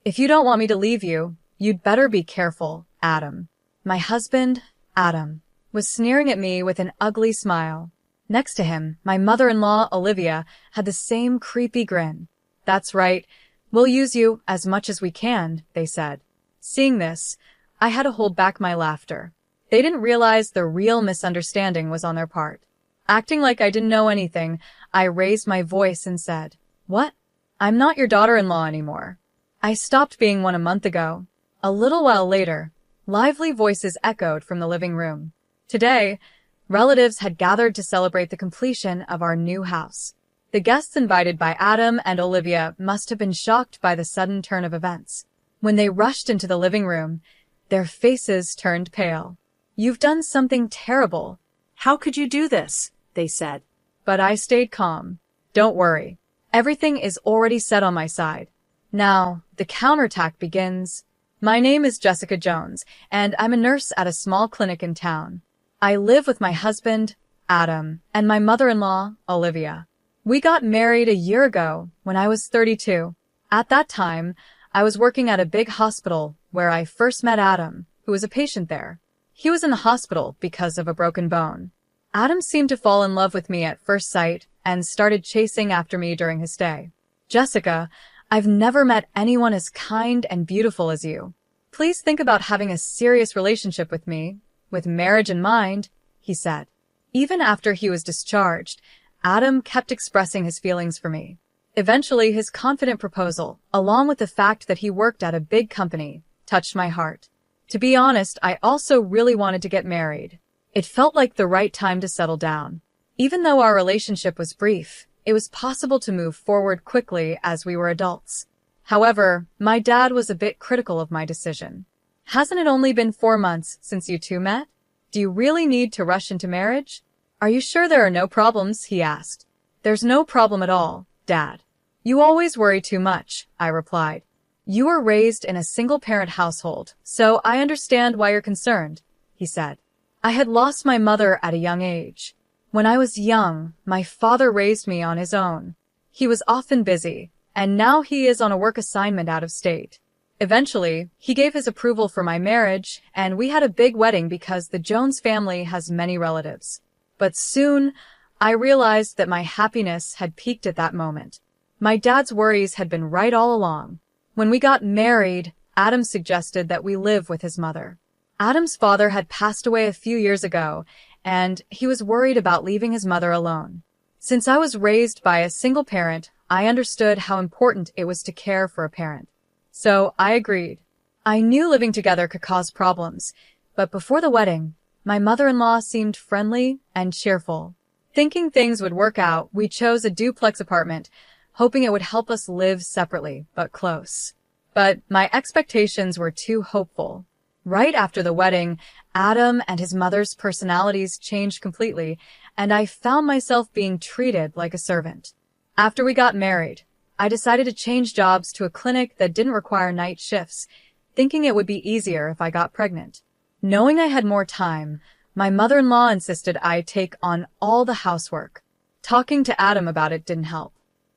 If you don't want me to leave you, you'd better be careful, Adam. My husband, Adam, was sneering at me with an ugly smile. Next to him, my mother-in-law, Olivia, had the same creepy grin. That's right. We'll use you as much as we can, they said. Seeing this, I had to hold back my laughter. They didn't realize the real misunderstanding was on their part. Acting like I didn't know anything, I raised my voice and said, "What? I'm not your daughter-in-law anymore. I stopped being one a month ago." A little while later, lively voices echoed from the living room. Today, relatives had gathered to celebrate the completion of our new house. The guests invited by Adam and Olivia must have been shocked by the sudden turn of events. When they rushed into the living room, their faces turned pale. "You've done something terrible. How could you do this?" they said. But I stayed calm. "Don't worry. Everything is already set on my side. Now, the counterattack begins. My name is Jessica Jones, and I'm a nurse at a small clinic in town. I live with my husband, Adam, and my mother-in-law, Olivia. We got married a year ago when I was 32. At that time, I was working at a big hospital where I first met Adam, who was a patient there. He was in the hospital because of a broken bone. Adam seemed to fall in love with me at first sight and started chasing after me during his stay. "Jessica, I've never met anyone as kind and beautiful as you. Please think about having a serious relationship with me, with marriage in mind," he said. Even after he was discharged, Adam kept expressing his feelings for me. Eventually, his confident proposal, along with the fact that he worked at a big company, touched my heart. To be honest, I also really wanted to get married. It felt like the right time to settle down. Even though our relationship was brief, it was possible to move forward quickly as we were adults. However, my dad was a bit critical of my decision. "Hasn't it only been 4 months since you two met? Do you really need to rush into marriage? Are you sure there are no problems?" he asked. "There's no problem at all, Dad. You always worry too much," I replied. "You were raised in a single-parent household, so I understand why you're concerned," he said. I had lost my mother at a young age. When I was young, my father raised me on his own. He was often busy, and now he is on a work assignment out of state. Eventually, he gave his approval for my marriage, and we had a big wedding because the Jones family has many relatives. But soon, I realized that my happiness had peaked at that moment. My dad's worries had been right all along. When we got married, Adam suggested that we live with his mother. Adam's father had passed away a few years ago, and he was worried about leaving his mother alone. Since I was raised by a single parent, I understood how important it was to care for a parent. So I agreed. I knew living together could cause problems, but before the wedding, my mother-in-law seemed friendly and cheerful. Thinking things would work out, we chose a duplex apartment, hoping it would help us live separately, but close. But my expectations were too hopeful. Right after the wedding, Adam and his mother's personalities changed completely, and I found myself being treated like a servant. After we got married, I decided to change jobs to a clinic that didn't require night shifts, thinking it would be easier if I got pregnant. Knowing I had more time, my mother-in-law insisted I take on all the housework. Talking to Adam about it didn't help.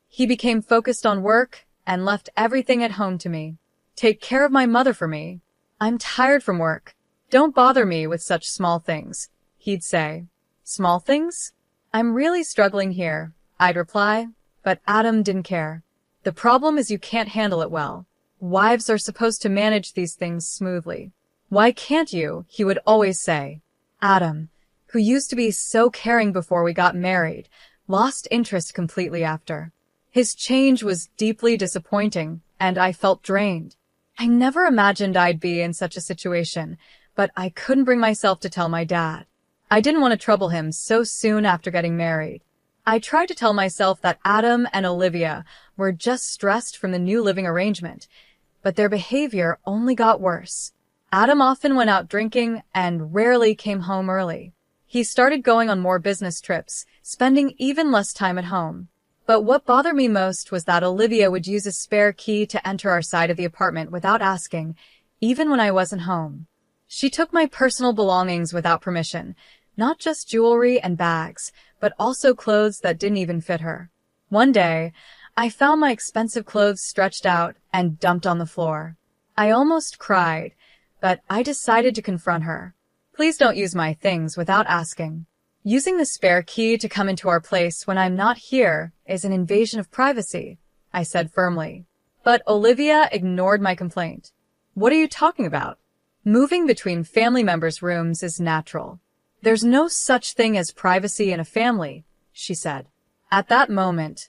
He became focused on work and left everything at home to me. "Take care of my mother for me. I'm tired from work. Don't bother me with such small things," he'd say. "Small things? I'm really struggling here," I'd reply, but Adam didn't care. "The problem is you can't handle it well. Wives are supposed to manage these things smoothly. Why can't you?" he would always say. Adam, who used to be so caring before we got married, lost interest completely after. His change was deeply disappointing, and I felt drained. I never imagined I'd be in such a situation, but I couldn't bring myself to tell my dad. I didn't want to trouble him so soon after getting married. I tried to tell myself that Adam and Olivia were just stressed from the new living arrangement, but their behavior only got worse. Adam often went out drinking and rarely came home early. He started going on more business trips, spending even less time at home. But what bothered me most was that Olivia would use a spare key to enter our side of the apartment without asking, even when I wasn't home. She took my personal belongings without permission, not just jewelry and bags, but also clothes that didn't even fit her. One day, I found my expensive clothes stretched out and dumped on the floor. I almost cried, but I decided to confront her. Please don't use my things without asking. Using the spare key to come into our place when I'm not here is an invasion of privacy, I said firmly. But Olivia ignored my complaint. What are you talking about? Moving between family members' rooms is natural. There's no such thing as privacy in a family, she said. At that moment,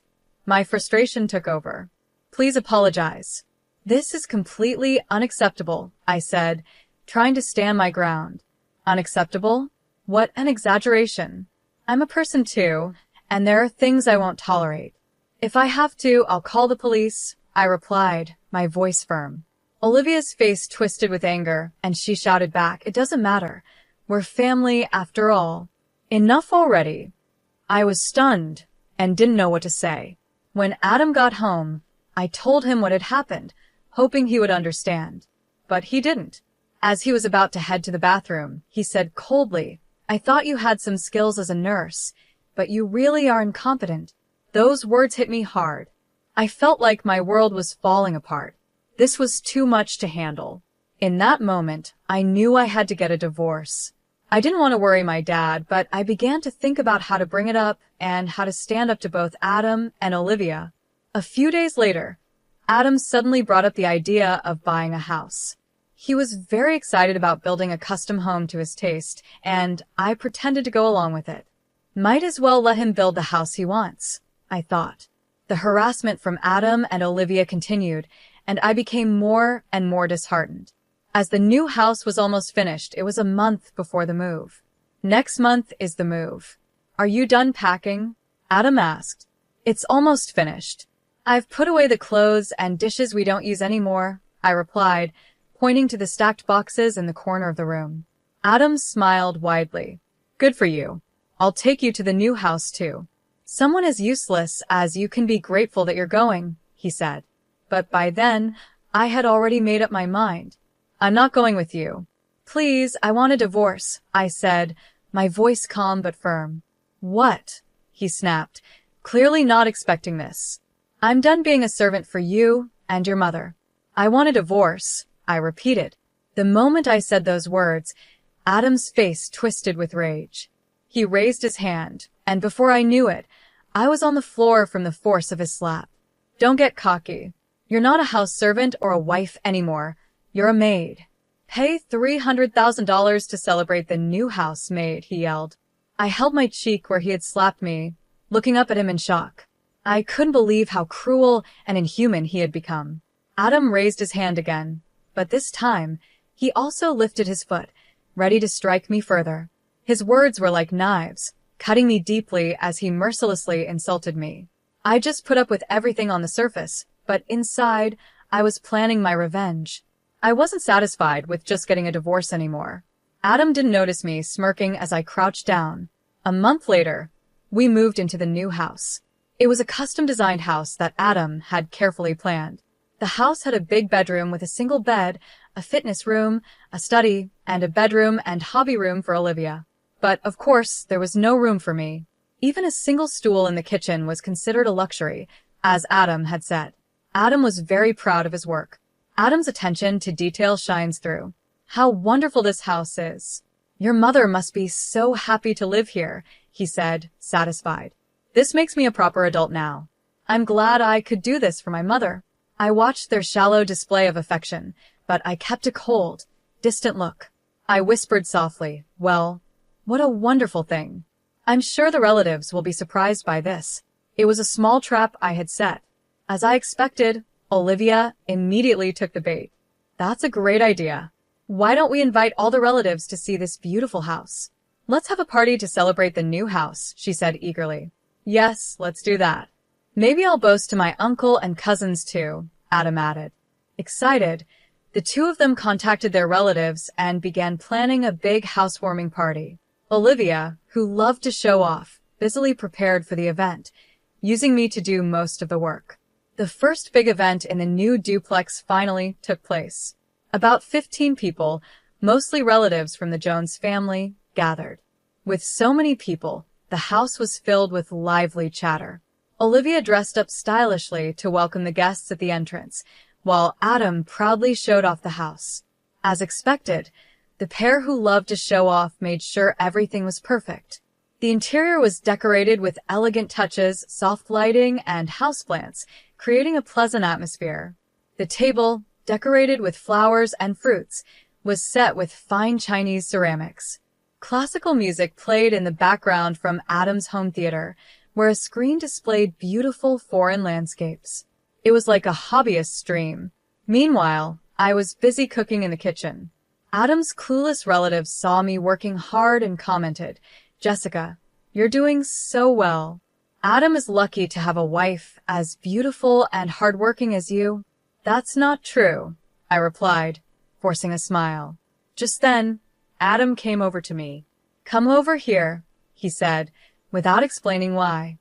my frustration took over. Please apologize. This is completely unacceptable, I said, trying to stand my ground. Unacceptable? What an exaggeration. I'm a person too, and there are things I won't tolerate. If I have to, I'll call the police, I replied, my voice firm. Olivia's face twisted with anger, and she shouted back, It doesn't matter. We're family after all. Enough already. I was stunned and didn't know what to say. When Adam got home, I told him what had happened, hoping he would understand. But he didn't. As he was about to head to the bathroom, he said coldly, I thought you had some skills as a nurse, but you really are incompetent. Those words hit me hard. I felt like my world was falling apart. This was too much to handle. In that moment, I knew I had to get a divorce. I didn't want to worry my dad, but I began to think about how to bring it up and how to stand up to both Adam and Olivia. A few days later, Adam suddenly brought up the idea of buying a house. He was very excited about building a custom home to his taste, and I pretended to go along with it. Might as well let him build the house he wants, I thought. The harassment from Adam and Olivia continued, and I became more and more disheartened. As the new house was almost finished, it was a month before the move. Next month is the move. Are you done packing? Adam asked. It's almost finished. I've put away the clothes and dishes we don't use anymore, I replied, pointing to the stacked boxes in the corner of the room. Adam smiled widely. Good for you. I'll take you to the new house too. Someone as useless as you can be grateful that you're going, he said. But by then, I had already made up my mind. I'm not going with you. Please, I want a divorce, I said, my voice calm but firm. What? He snapped, clearly not expecting this. I'm done being a servant for you and your mother. I want a divorce, I repeated. The moment I said those words, Adam's face twisted with rage. He raised his hand, and before I knew it, I was on the floor from the force of his slap. Don't get cocky. You're not a house servant or a wife anymore. You're a maid. Pay $300,000 to celebrate the new house maid, he yelled. I held my cheek where he had slapped me, looking up at him in shock. I couldn't believe how cruel and inhuman he had become. Adam raised his hand again, but this time, he also lifted his foot, ready to strike me further. His words were like knives, cutting me deeply as he mercilessly insulted me. I just put up with everything on the surface, but inside, I was planning my revenge. I wasn't satisfied with just getting a divorce anymore. Adam didn't notice me smirking as I crouched down. A month later, we moved into the new house. It was a custom-designed house that Adam had carefully planned. The house had a big bedroom with a single bed, a fitness room, a study, and a bedroom and hobby room for Olivia. But, of course, there was no room for me. Even a single stool in the kitchen was considered a luxury, as Adam had said. Adam was very proud of his work. Adam's attention to detail shines through. How wonderful this house is. Your mother must be so happy to live here, he said, satisfied. This makes me a proper adult now. I'm glad I could do this for my mother. I watched their shallow display of affection, but I kept a cold, distant look. I whispered softly, well, what a wonderful thing. I'm sure the relatives will be surprised by this. It was a small trap I had set. As I expected, Olivia immediately took the bait. That's a great idea. Why don't we invite all the relatives to see this beautiful house? Let's have a party to celebrate the new house, she said eagerly. Yes, let's do that. Maybe I'll boast to my uncle and cousins too, Adam added. Excited, the two of them contacted their relatives and began planning a big housewarming party. Olivia, who loved to show off, busily prepared for the event, using me to do most of the work. The first big event in the new duplex finally took place. About 15 people, mostly relatives from the Jones family, gathered. With so many people, the house was filled with lively chatter. Olivia dressed up stylishly to welcome the guests at the entrance, while Adam proudly showed off the house. As expected, the pair who loved to show off made sure everything was perfect. The interior was decorated with elegant touches, soft lighting, and houseplants, creating a pleasant atmosphere. The table, decorated with flowers and fruits, was set with fine Chinese ceramics. Classical music played in the background from Adam's home theater, where a screen displayed beautiful foreign landscapes. It was like a hobbyist's dream. Meanwhile, I was busy cooking in the kitchen. Adam's clueless relatives saw me working hard and commented, "Jessica, you're doing so well. Adam is lucky to have a wife as beautiful and hardworking as you." "That's not true," I replied, forcing a smile. Just then, Adam came over to me. "Come over here," he said, without explaining why.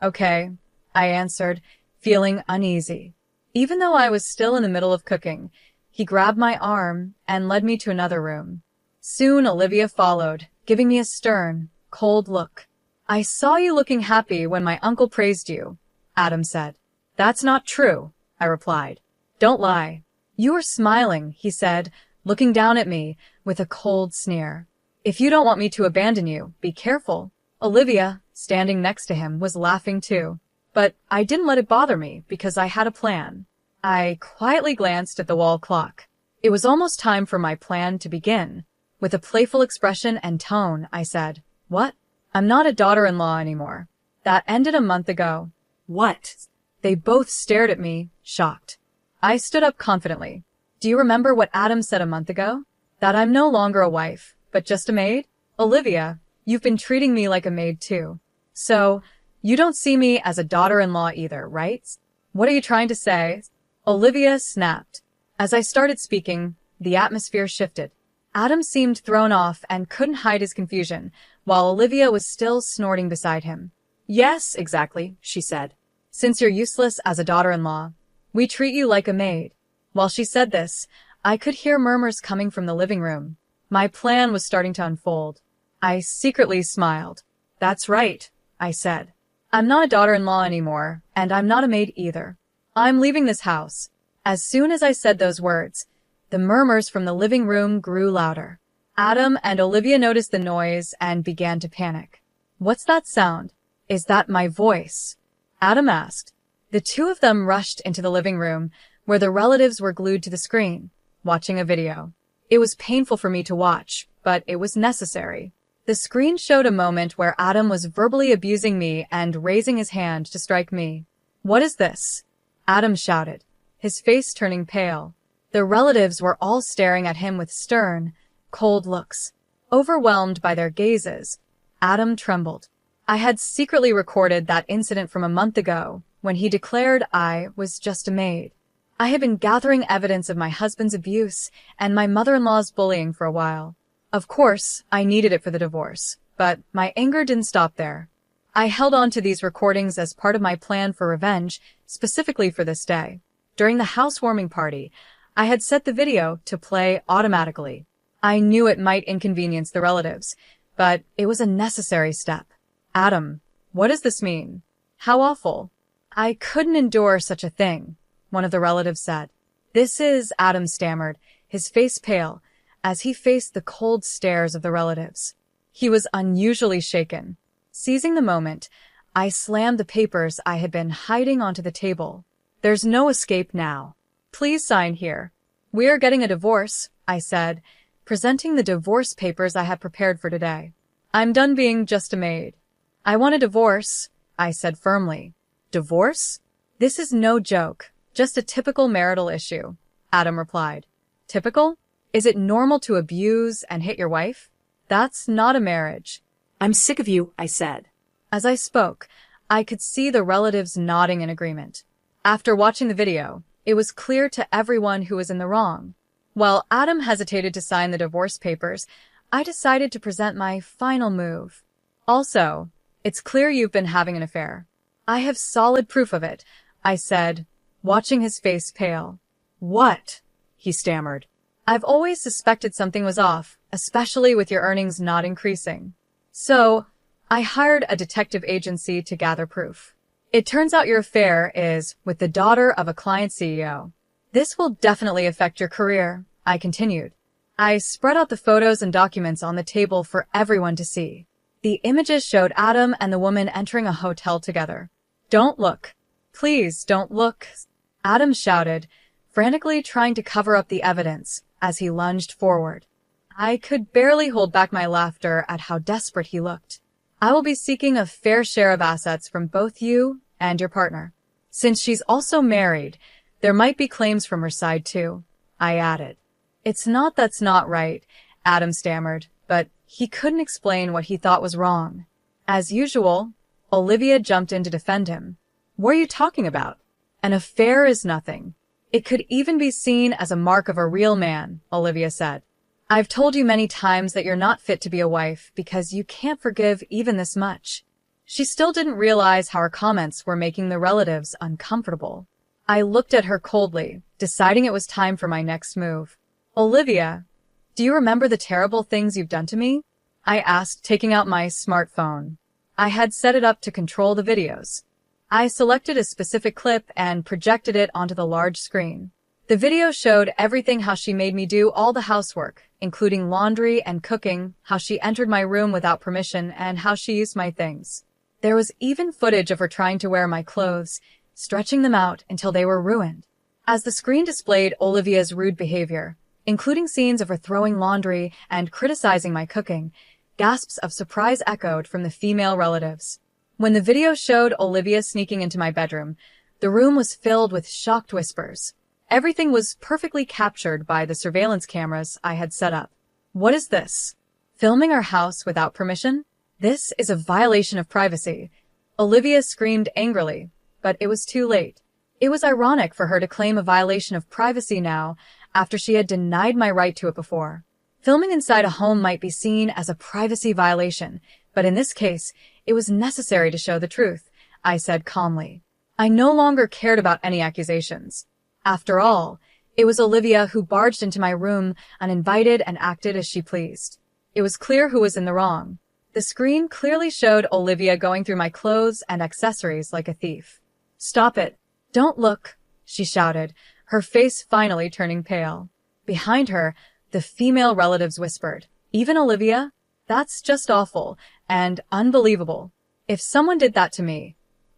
Okay," I answered, feeling uneasy. Even though I was still in the middle of cooking, he grabbed my arm and led me to another room. Soon Olivia followed, giving me a stern, cold look. "I saw you looking happy when my uncle praised you," Adam said. "That's not true," I replied. "Don't lie." "You were smiling," he said, looking down at me with a cold sneer. "If you don't want me to abandon you, be careful." Olivia, standing next to him, was laughing too. But I didn't let it bother me because I had a plan. I quietly glanced at the wall clock. It was almost time for my plan to begin. With a playful expression and tone, I said, "What? I'm not a daughter-in-law anymore. That ended a month ago." "What?" They both stared at me, shocked. I stood up confidently. "Do you remember what Adam said a month ago? That I'm no longer a wife, but just a maid? Olivia, you've been treating me like a maid too. So, you don't see me as a daughter-in-law either, right? What are you trying to say?" Olivia snapped. As I started speaking, the atmosphere shifted. Adam seemed thrown off and couldn't hide his confusion, while Olivia was still snorting beside him. "Yes, exactly," she said. "Since you're useless as a daughter-in-law, we treat you like a maid." While she said this, I could hear murmurs coming from the living room. My plan was starting to unfold. I secretly smiled. "That's right," I said. "I'm not a daughter-in-law anymore, and I'm not a maid either. I'm leaving this house." As soon as I said those words, the murmurs from the living room grew louder. Adam and Olivia noticed the noise and began to panic. "What's that sound? Is that my voice?" Adam asked. The two of them rushed into the living room, where the relatives were glued to the screen, watching a video. It was painful for me to watch, but it was necessary. The screen showed a moment where Adam was verbally abusing me and raising his hand to strike me. "What is this?" Adam shouted, his face turning pale. The relatives were all staring at him with stern, cold looks. Overwhelmed by their gazes, Adam trembled. I had secretly recorded that incident from a month ago, when he declared I was just a maid. I had been gathering evidence of my husband's abuse and my mother-in-law's bullying for a while. Of course, I needed it for the divorce, but my anger didn't stop there. I held on to these recordings as part of my plan for revenge, specifically for this day. During the housewarming party, I had set the video to play automatically. I knew it might inconvenience the relatives, but it was a necessary step. "Adam, what does this mean? How awful." "I couldn't endure such a thing," one of the relatives said. "This is," Adam stammered, his face pale, as he faced the cold stares of the relatives. He was unusually shaken. Seizing the moment, I slammed the papers I had been hiding onto the table. "There's no escape now. Please sign here." "We are getting a divorce," I said, presenting the divorce papers I had prepared for today. "I'm done being just a maid." "I want a divorce," I said firmly. "Divorce? This is no joke, just a typical marital issue," Adam replied. "Typical? Is it normal to abuse and hit your wife? That's not a marriage." "I'm sick of you," I said. As I spoke, I could see the relatives nodding in agreement. After watching the video, it was clear to everyone who was in the wrong. While Adam hesitated to sign the divorce papers, I decided to present my final move. "Also, it's clear you've been having an affair." "I have solid proof of it," I said, watching his face pale. "What?" he stammered. "I've always suspected something was off, especially with your earnings not increasing. So, I hired a detective agency to gather proof. It turns out your affair is with the daughter of a client CEO. This will definitely affect your career, I continued. I spread out the photos and documents on the table for everyone to see. The images showed Adam and the woman entering a hotel together. Don't look. Please don't look, Adam shouted, frantically trying to cover up the evidence as he lunged forward. I could barely hold back my laughter at how desperate he looked. I will be seeking a fair share of assets from both you and your partner. Since she's also married, there might be claims from her side too, I added. It's not that's not right, Adam stammered, but he couldn't explain what he thought was wrong. As usual, Olivia jumped in to defend him. What are you talking about? An affair is nothing. It could even be seen as a mark of a real man, Olivia said. I've told you many times that you're not fit to be a wife because you can't forgive even this much. She still didn't realize how her comments were making the relatives uncomfortable. I looked at her coldly, deciding it was time for my next move. Olivia, do you remember the terrible things you've done to me? I asked, taking out my smartphone. I had set it up to control the videos. I selected a specific clip and projected it onto the large screen. The video showed everything: how she made me do all the housework, including laundry and cooking, how she entered my room without permission, and how she used my things. There was even footage of her trying to wear my clothes, stretching them out until they were ruined. As the screen displayed Olivia's rude behavior, including scenes of her throwing laundry and criticizing my cooking, gasps of surprise echoed from the female relatives. When the video showed Olivia sneaking into my bedroom, the room was filled with shocked whispers. Everything was perfectly captured by the surveillance cameras I had set up. What is this? Filming our house without permission? This is a violation of privacy. Olivia screamed angrily, but it was too late. It was ironic for her to claim a violation of privacy now, after she had denied my right to it before. Filming inside a home might be seen as a privacy violation, but in this case, it was necessary to show the truth, I said calmly. I no longer cared about any accusations. After all, it was Olivia who barged into my room uninvited and acted as she pleased. It was clear who was in the wrong. The screen clearly showed Olivia going through my clothes and accessories like a thief. Stop it. Don't look, she shouted, her face finally turning pale. Behind her, the female relatives whispered, Even Olivia? That's just awful and unbelievable. If someone did that to me,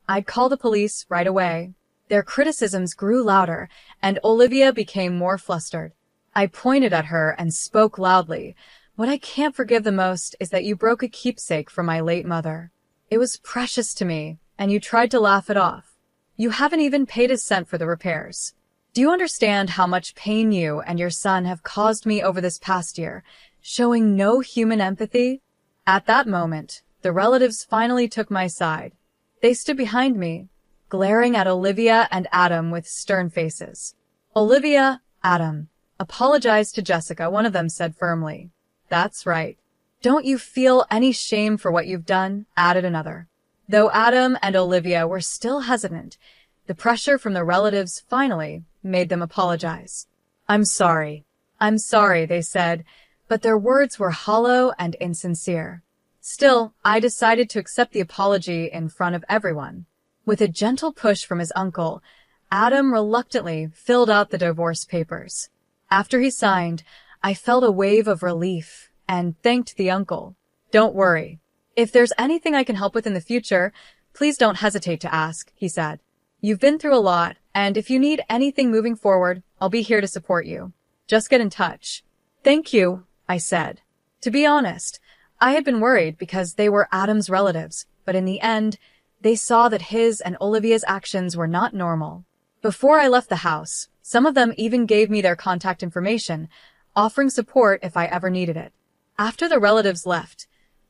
I'd call the police right away. Their criticisms grew louder, and Olivia became more flustered. I pointed at her and spoke loudly. What I can't forgive the most is that you broke a keepsake from my late mother. It was precious to me, and you tried to laugh it off. You haven't even paid a cent for the repairs. Do you understand how much pain you and your son have caused me over this past year, showing no human empathy? At that moment, the relatives finally took my side. They stood behind me, glaring at Olivia and Adam with stern faces. Olivia, Adam, apologize to Jessica, one of them said firmly. That's right. Don't you feel any shame for what you've done? Added another. Though Adam and Olivia were still hesitant, the pressure from the relatives finally made them apologize. I'm sorry, they said, but their words were hollow and insincere. Still, I decided to accept the apology in front of everyone. With a gentle push from his uncle, Adam reluctantly filled out the divorce papers. After he signed, I felt a wave of relief and thanked the uncle. Don't worry. If there's anything I can help with in the future, please don't hesitate to ask, he said. You've been through a lot, and if you need anything moving forward, I'll be here to support you. Just get in touch. Thank you, I said. To be honest, I had been worried because they were Adam's relatives, but in the end, they saw that his and Olivia's actions were not normal. Before I left the house, some of them even gave me their contact information, offering support if I ever needed it. After the relatives left,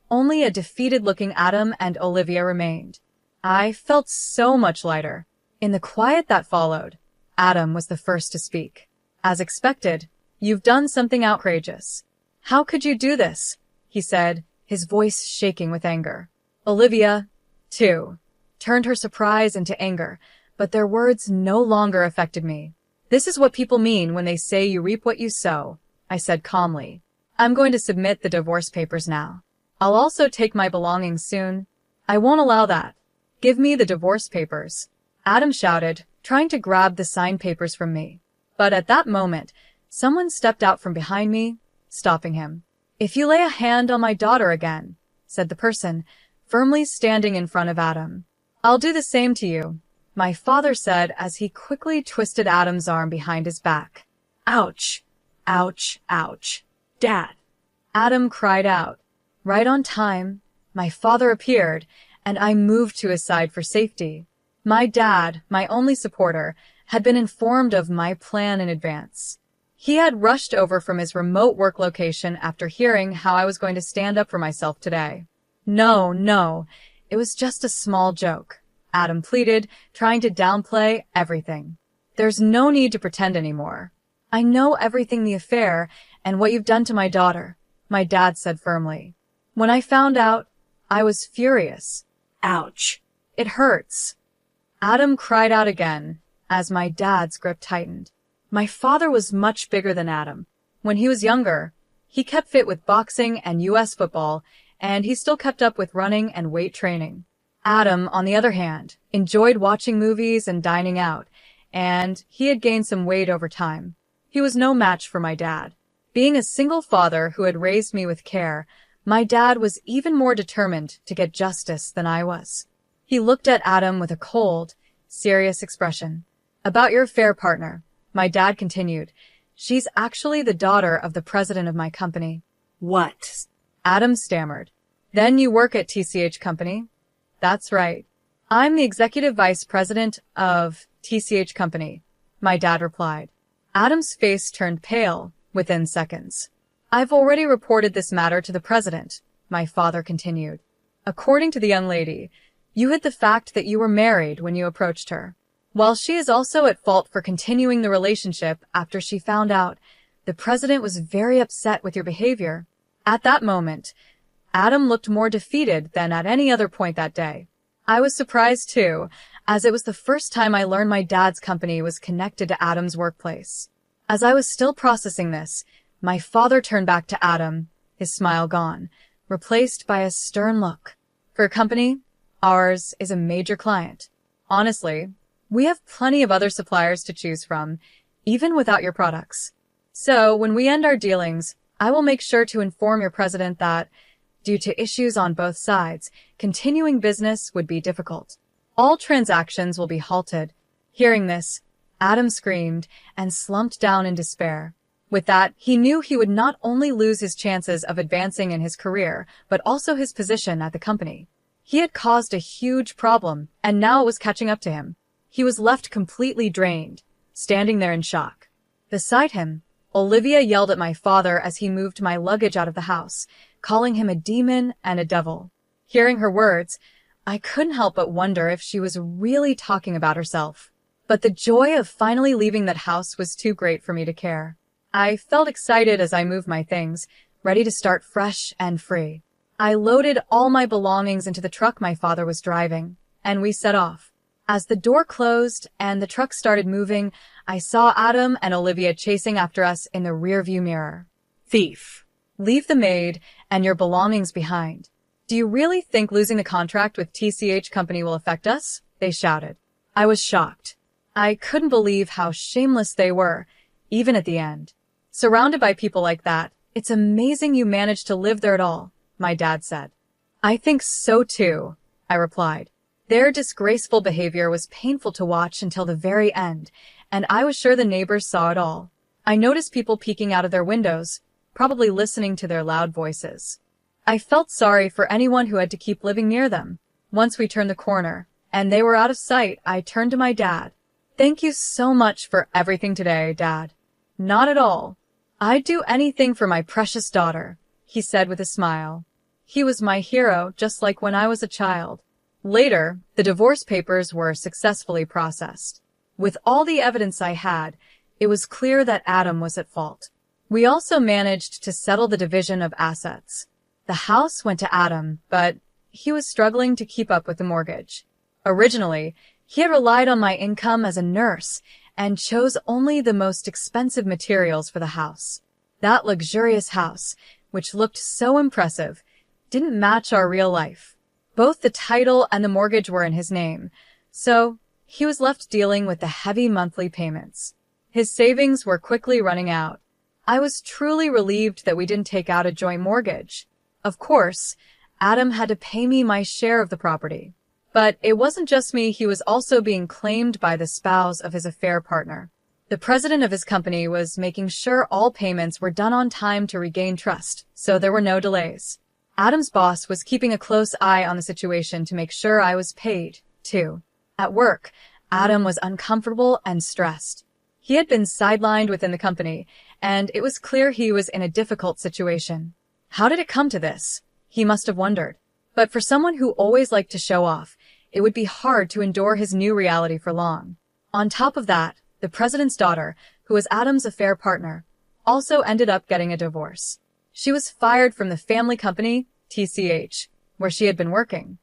only a defeated-looking Adam and Olivia remained. I felt so much lighter. In the quiet that followed, Adam was the first to speak. As expected, you've done something outrageous. How could you do this? He said, his voice shaking with anger. Olivia, too, turned her surprise into anger, but their words no longer affected me. This is what people mean when they say you reap what you sow, I said calmly. I'm going to submit the divorce papers now. I'll also take my belongings soon. I won't allow that. "Give me the divorce papers," Adam shouted, trying to grab the signed papers from me. But at that moment, someone stepped out from behind me, stopping him. "If you lay a hand on my daughter again," said the person, firmly standing in front of Adam, "I'll do the same to you," my father said as he quickly twisted Adam's arm behind his back. Ouch. Ouch. Ouch. Dad. Adam cried out. Right on time, my father appeared, and I moved to his side for safety. My dad, my only supporter, had been informed of my plan in advance. He had rushed over from his remote work location after hearing how I was going to stand up for myself today. No, it was just a small joke," Adam pleaded, trying to downplay everything. "There's no need to pretend anymore. I know everything the affair and what you've done to my daughter," my dad said firmly. "When I found out, I was furious." Ouch. "It hurts." Adam cried out again as my dad's grip tightened. My father was much bigger than Adam. When he was younger, he kept fit with boxing and US football, and he still kept up with running and weight training. Adam, on the other hand, enjoyed watching movies and dining out, and he had gained some weight over time. He was no match for my dad. Being a single father who had raised me with care, my dad was even more determined to get justice than I was. He looked at Adam with a cold, serious expression. "About your affair partner," my dad continued. "She's actually the daughter of the president of my company." What? Adam stammered. "Then you work at TCH Company?" "That's right. I'm the executive vice president of TCH Company," my dad replied. Adam's face turned pale within seconds. "I've already reported this matter to the president," my father continued. "According to the young lady, you hid the fact that you were married when you approached her. While she is also at fault for continuing the relationship after she found out, the president was very upset with your behavior." At that moment, Adam looked more defeated than at any other point that day. I was surprised too, as it was the first time I learned my dad's company was connected to Adam's workplace. As I was still processing this, my father turned back to Adam, his smile gone, replaced by a stern look. "For a company, ours is a major client. Honestly, we have plenty of other suppliers to choose from, even without your products. So when we end our dealings, I will make sure to inform your president that, due to issues on both sides, continuing business would be difficult. All transactions will be halted." Hearing this, Adam screamed and slumped down in despair. With that, he knew he would not only lose his chances of advancing in his career, but also his position at the company. He had caused a huge problem, and now it was catching up to him. He was left completely drained, standing there in shock. Beside him, Olivia yelled at my father as he moved my luggage out of the house, calling him a demon and a devil. Hearing her words, I couldn't help but wonder if she was really talking about herself. But the joy of finally leaving that house was too great for me to care. I felt excited as I moved my things, ready to start fresh and free. I loaded all my belongings into the truck my father was driving, and we set off. As the door closed and the truck started moving, I saw Adam and Olivia chasing after us in the rearview mirror. Thief. Leave the maid and your belongings behind. Do you really think losing the contract with TCH Company will affect us? They shouted. I was shocked. I couldn't believe how shameless they were, even at the end. Surrounded by people like that, it's amazing you managed to live there at all, my dad said. I think so too, I replied. Their disgraceful behavior was painful to watch until the very end, and I was sure the neighbors saw it all. I noticed people peeking out of their windows, probably listening to their loud voices. I felt sorry for anyone who had to keep living near them. Once we turned the corner, and they were out of sight, I turned to my dad. Thank you so much for everything today, Dad. Not at all. I'd do anything for my precious daughter, he said with a smile. He was my hero, just like when I was a child. Later, the divorce papers were successfully processed. With all the evidence I had, it was clear that Adam was at fault. We also managed to settle the division of assets. The house went to Adam, but he was struggling to keep up with the mortgage. Originally, he had relied on my income as a nurse and chose only the most expensive materials for the house. That luxurious house, which looked so impressive, didn't match our real life. Both the title and the mortgage were in his name, so he was left dealing with the heavy monthly payments. His savings were quickly running out. I was truly relieved that we didn't take out a joint mortgage. Of course, Adam had to pay me my share of the property. But it wasn't just me, he was also being claimed by the spouse of his affair partner. The president of his company was making sure all payments were done on time to regain trust, so there were no delays. Adam's boss was keeping a close eye on the situation to make sure I was paid, too. At work, Adam was uncomfortable and stressed. He had been sidelined within the company, and it was clear he was in a difficult situation. How did it come to this? He must have wondered. But for someone who always liked to show off, it would be hard to endure his new reality for long. On top of that, the president's daughter, who was Adam's affair partner, also ended up getting a divorce. She was fired from the family company, TCH, where she had been working.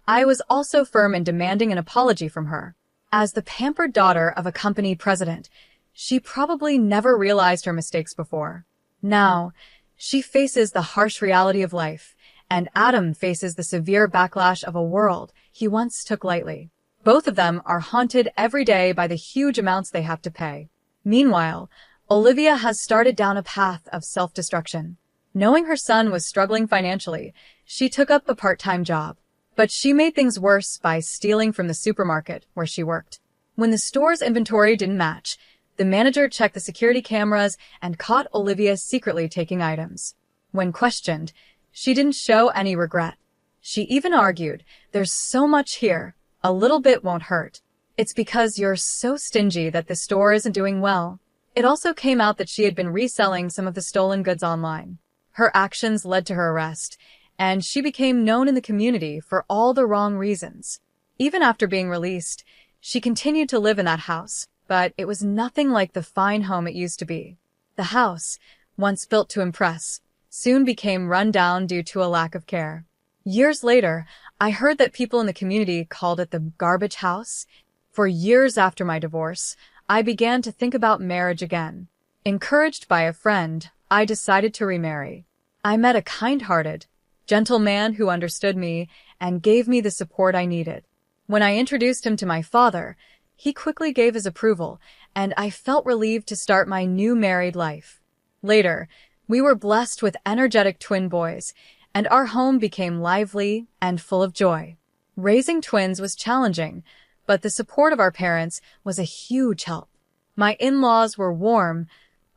I was also firm in demanding an apology from her. As the pampered daughter of a company president, she probably never realized her mistakes before. Now, she faces the harsh reality of life, and Adam faces the severe backlash of a world he once took lightly. Both of them are haunted every day by the huge amounts they have to pay. Meanwhile, Olivia has started down a path of self-destruction. Knowing her son was struggling financially, she took up a part-time job. But she made things worse by stealing from the supermarket where she worked. When the store's inventory didn't match, the manager checked the security cameras and caught Olivia secretly taking items. When questioned, she didn't show any regret. She even argued, "There's so much here, a little bit won't hurt. It's because you're so stingy that the store isn't doing well." It also came out that she had been reselling some of the stolen goods online. Her actions led to her arrest, and she became known in the community for all the wrong reasons. Even after being released, she continued to live in that house, but it was nothing like the fine home it used to be. The house, once built to impress, soon became run down due to a lack of care. Years later, I heard that people in the community called it the garbage house. For years after my divorce, I began to think about marriage again. Encouraged by a friend, I decided to remarry. I met a kind-hearted, gentle man who understood me and gave me the support I needed. When I introduced him to my father, he quickly gave his approval, and I felt relieved to start my new married life. Later, we were blessed with energetic twin boys, and our home became lively and full of joy. Raising twins was challenging, but the support of our parents was a huge help. My in-laws were warm,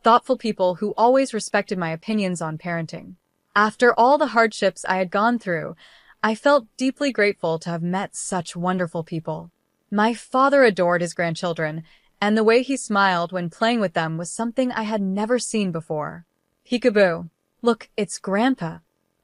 thoughtful people who always respected my opinions on parenting. After all the hardships I had gone through, I felt deeply grateful to have met such wonderful people. My father adored his grandchildren, and the way he smiled when playing with them was something I had never seen before. "Peekaboo. Look, it's Grandpa."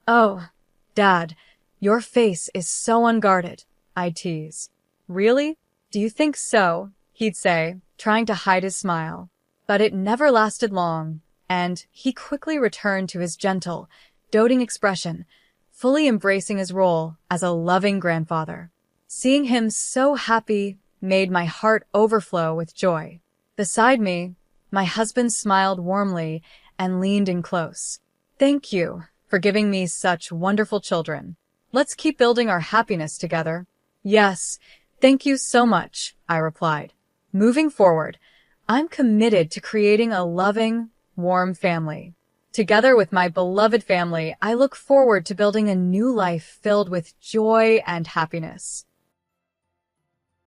"Oh, Dad, your face is so unguarded," I'd tease. "Really? Do you think so?" he'd say, trying to hide his smile. But it never lasted long, and he quickly returned to his gentle, doting expression, fully embracing his role as a loving grandfather. Seeing him so happy made my heart overflow with joy. Beside me, my husband smiled warmly and leaned in close. "Thank you for giving me such wonderful children. Let's keep building our happiness together." "Yes, thank you so much," I replied. Moving forward, I'm committed to creating a loving, warm family. Together with my beloved family, I look forward to building a new life filled with joy and happiness.